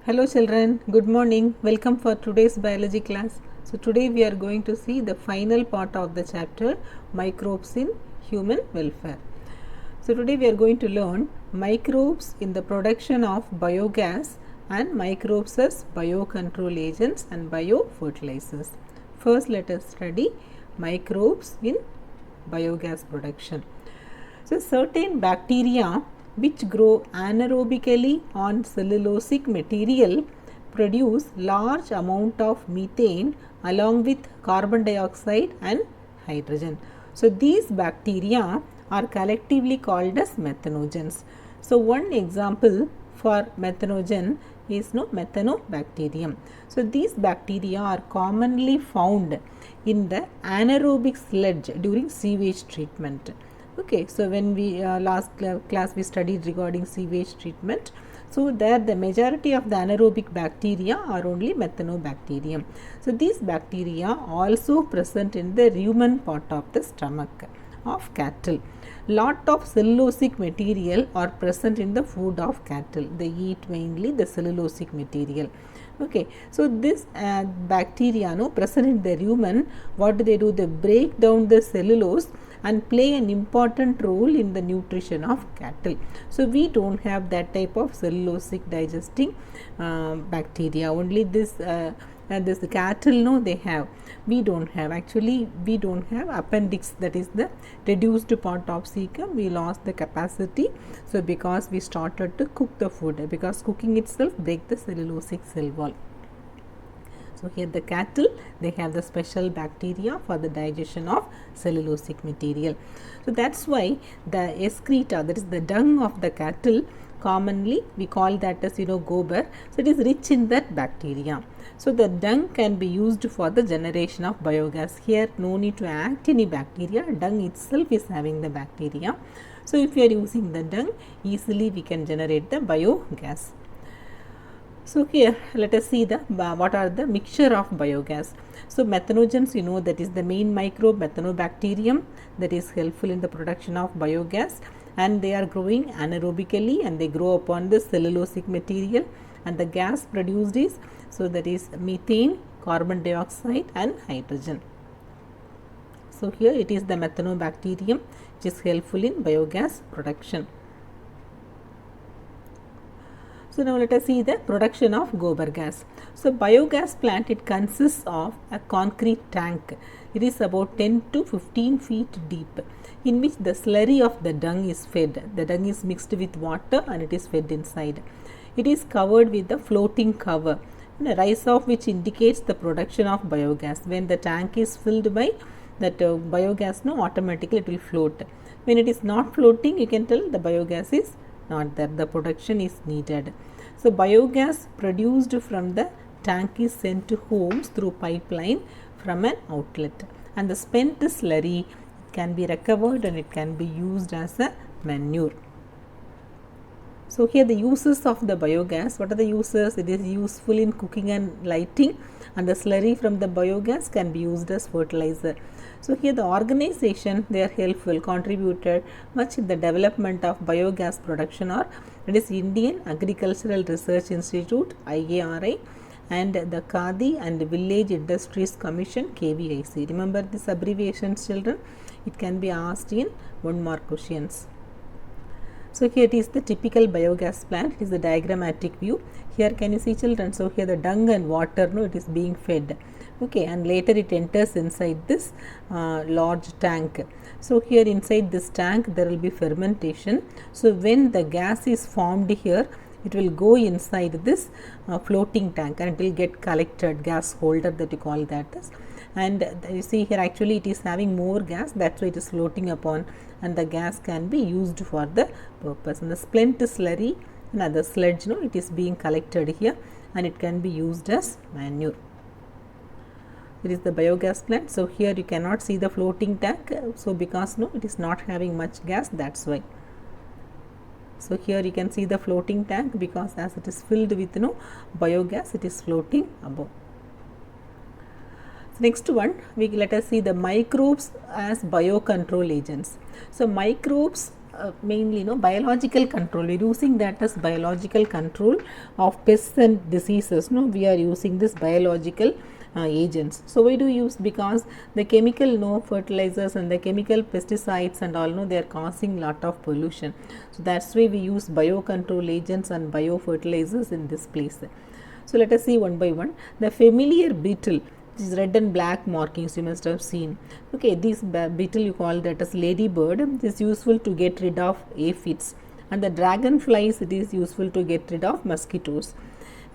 Hello children, good morning. Welcome for today's biology class. So today we are going to see the final part of the chapter microbes in human welfare. So today we are going to learn microbes in the production of biogas and microbes as biocontrol agents and biofertilizers. First let us study microbes in biogas production. So certain bacteria which grow anaerobically on cellulosic material produce large amount of methane along with carbon dioxide and hydrogen. So these bacteria are collectively called as methanogens. So one example for methanogen is methanobacterium. So these bacteria are commonly found in the anaerobic sludge during sewage treatment. Okay, so when we last class we studied regarding sewage treatment. So there the majority of the anaerobic bacteria are only methanobacterium. So these bacteria also present in the rumen part of the stomach of cattle. Lot of cellulosic material are present in the food of cattle. They eat mainly the cellulosic material. Okay, so this bacteria present in the rumen, what do? They break down the cellulose and play an important role in the nutrition of cattle. So we don't have that type of cellulosic digesting bacteria. Only this this cattle they have. We don't have. Actually we don't have appendix, that is the reduced part of cecum. We lost the capacity. So because we started to cook the food, because cooking itself break the cellulosic cell wall. So here the cattle, they have the special bacteria for the digestion of cellulosic material. So that's why the excreta, that is the dung of the cattle, commonly we call that as gobar. So it is rich in that bacteria. So the dung can be used for the generation of biogas. Here no need to act any bacteria, dung itself is having the bacteria. So if we are using the dung, easily we can generate the biogas. So here let us see the what are the mixture of biogas. So methanogens, that is the main microbe methanobacterium, that is helpful in the production of biogas, and they are growing anaerobically and they grow upon the cellulosic material, and the gas produced is, so that is methane, carbon dioxide and hydrogen. So here it is the methanobacterium which is helpful in biogas production. So now let us see the production of gobar gas. So biogas plant, it consists of a concrete tank. It is about 10 to 15 feet deep, in which the slurry of the dung is fed. The dung is mixed with water and it is fed inside. It is covered with the floating cover, the rise of which indicates the production of biogas. When the tank is filled by that biogas, automatically it will float. When it is not floating, you can tell the biogas is not there, the production is needed. So biogas produced from the tank is sent to homes through pipeline from an outlet, and the spent slurry can be recovered and it can be used as a manure. So here the uses of the biogas. What are the uses? It is useful in cooking and lighting, and the slurry from the biogas can be used as fertilizer. So here the organization, they are helpful, contributed much in the development of biogas production, or it is Indian Agricultural Research Institute IARI and the Khadi and Village Industries Commission KVIC. Remember this abbreviations, children. It can be asked in 1 mark questions. So here it is the typical biogas plant. It is the diagrammatic view. Here can you see, children? So here the dung and water, it is being fed. Okay, and later it enters inside this large tank. So here inside this tank there will be fermentation. So when the gas is formed here, it will go inside this floating tank and it will get collected, gas holder that you call that as. And you see here actually it is having more gas, that's why it is floating upon, and the gas can be used for the purpose. And the spent slurry and other sludge, it is being collected here and it can be used as manure. It is the biogas plant. So here you cannot see the floating tank, so because it is not having much gas, that's why. So here you can see the floating tank, because as it is filled with biogas, it is floating above. So next one, let us see the microbes as biocontrol agents. So microbes mainly biological control. We are using that as biological control of pests and diseases. We are using this biological agents. So why do you use? Because the chemical fertilizers and the chemical pesticides and all they are causing lot of pollution. So that's why we use biocontrol agents and biofertilizers in this place. So let us see one by one. The familiar beetle, this is red and black markings you must have seen. Okay, this beetle you call that as ladybird. It is useful to get rid of aphids, and the dragonflies, it is useful to get rid of mosquitoes.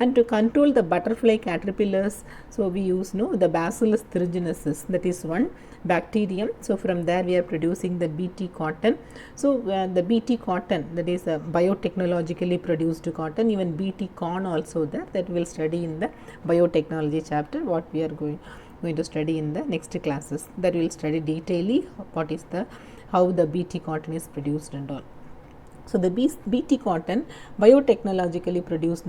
And to control the butterfly caterpillars, so we use the Bacillus thuringiensis, that is one bacterium. So from there we are producing the BT cotton. So the BT cotton, that is a biotechnologically produced cotton, even BT corn also there, that we will study in the biotechnology chapter, what we are going to study in the next classes. That we will study detailedly what is how the BT cotton is produced and all. So the BT cotton biotechnologically produced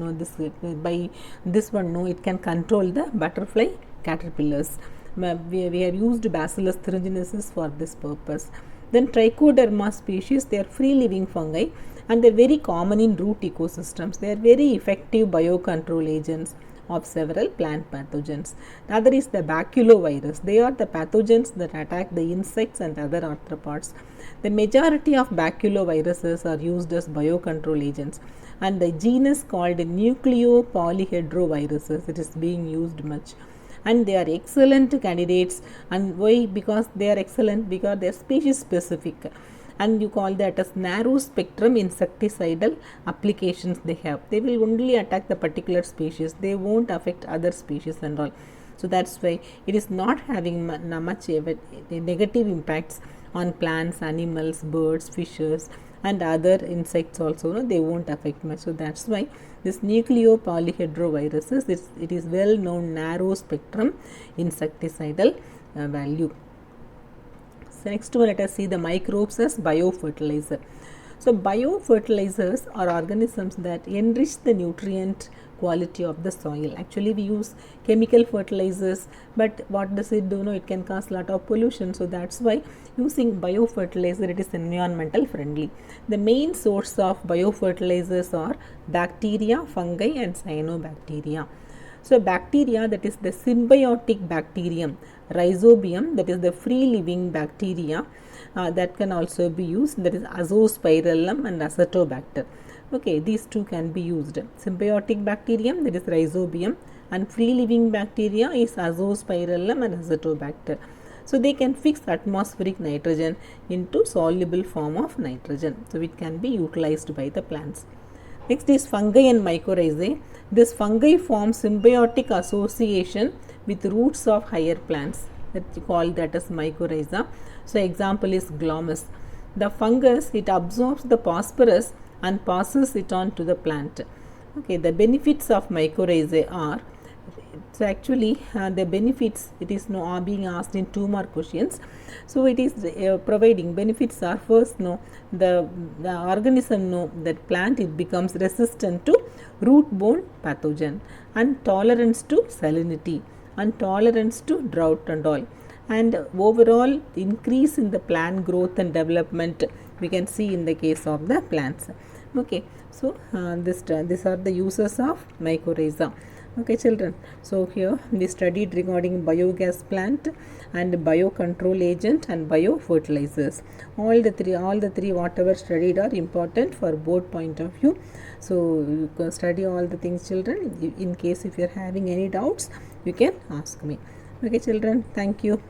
by this one it can control the butterfly caterpillars. We have used Bacillus thuringiensis for this purpose. Then Trichoderma species, they are free living fungi and they are very common in root ecosystems. They are very effective biocontrol agents of several plant pathogens. Another is the baculovirus. They are the pathogens that attack the insects and other arthropods. The majority of baculoviruses are used as biocontrol agents, and the genus called nucleopolyhedroviruses, it is being used much, and they are excellent candidates. And why? Because they are excellent because they are species specific, and you call that as narrow spectrum insecticidal applications they have. They will only attack the particular species, they won't affect other species and all. So that's why it is not having much negative impacts on plants, animals, birds, fishes and other insects also, they won't affect much. So that's why this nucleopolyhedroviruses, it is well known narrow spectrum insecticidal value. So next one, let us see the microbes as biofertilizer. So biofertilizers are organisms that enrich the nutrient quality of the soil. Actually we use chemical fertilizers, but what does it do? It can cause lot of pollution. So that's why using biofertilizer, it is environmental friendly. The main source of biofertilizers are bacteria, fungi and cyanobacteria. So bacteria, that is the symbiotic bacterium, rhizobium, that is the free living bacteria, that can also be used, that is azospirillum and acetobacter. Okay, these two can be used. Symbiotic bacterium, that is rhizobium, and free living bacteria is azospirillum and acetobacter. So they can fix atmospheric nitrogen into soluble form of nitrogen. So it can be utilized by the plants. Next is fungi and mycorrhizae. This fungi form symbiotic association with roots of higher plants, that you call that as mycorrhiza. So example is glomus. The fungus, it absorbs the phosphorus and passes it on to the plant. Okay, the benefits of mycorrhizae are, so actually the benefits, it is are being asked in 2 more questions. So it is providing benefits are, first the organism that plant, it becomes resistant to root-borne pathogen and tolerance to salinity and tolerance to drought and all, and overall increase in the plant growth and development we can see in the case of the plants. Okay, so these are the uses of mycorrhiza. Okay children, so here we studied regarding biogas plant and biocontrol agent and biofertilizers. All the three whatever studied are important for both point of view. So you can study all the things children. In case if you are having any doubts, you can ask me. Okay children, thank you.